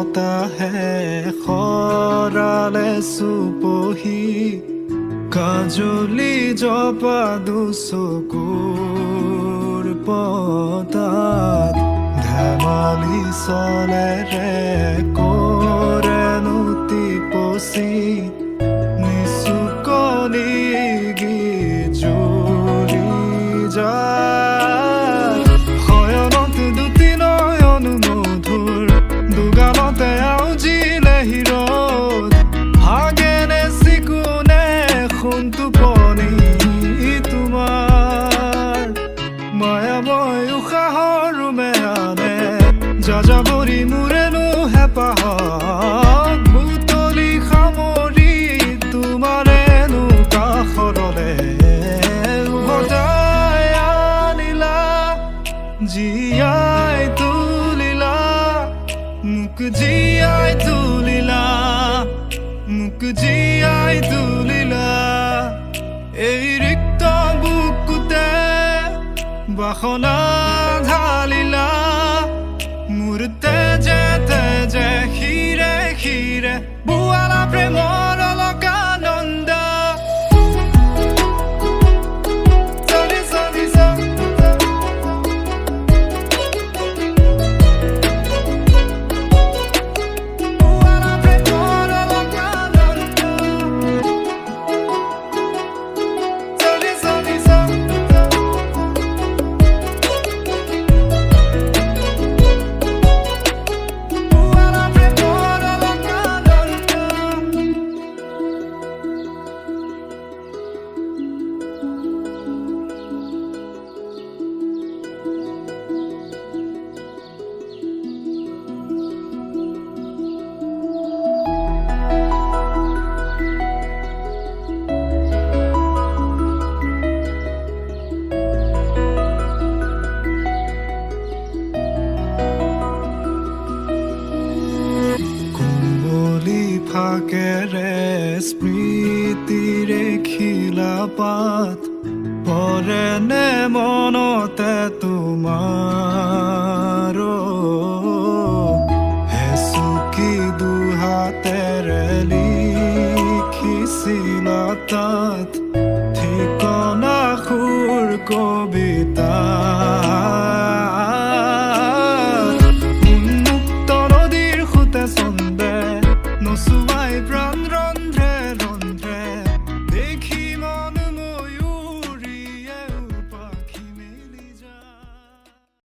বতাহে খৰালে চুপহি কাজলি জপা দুচকুৰ পতাত ধেমালি চলেৰে কৰেনো টিপচি নিচুকনি গিজুৰি যায় শয়নত দুটি নয়ন মধুৰ দুগালতে আউজিলে হিৰত হাগেনে চিকুনে সোণটো পনি তোমাৰ মায়াময় উশাহৰ মেয়ানে যাযাবৰী মোৰেনো হেঁপাহক বুটলি সামৰি তোমাৰেনো কাষৰলে উভতাই আনিলা জীয়াই তুলিলা মোক জীয়াই তুলিলা মোক জীয়াই তুলিলা এই ৰিক্ত বুকুতে বাসনা ঢালিলা মোৰ তেজে তেজে শিৰে শিৰে বুৱালা প্ৰেমৰ অলকানন্দা ফাকেৰে স্মৃতিৰে খিলা পাত পৰেনে মনতে তোমাৰ হেচুকি দুহাতেৰে লিখিছিলা তাত ঠিকনা সুৰ কবিতা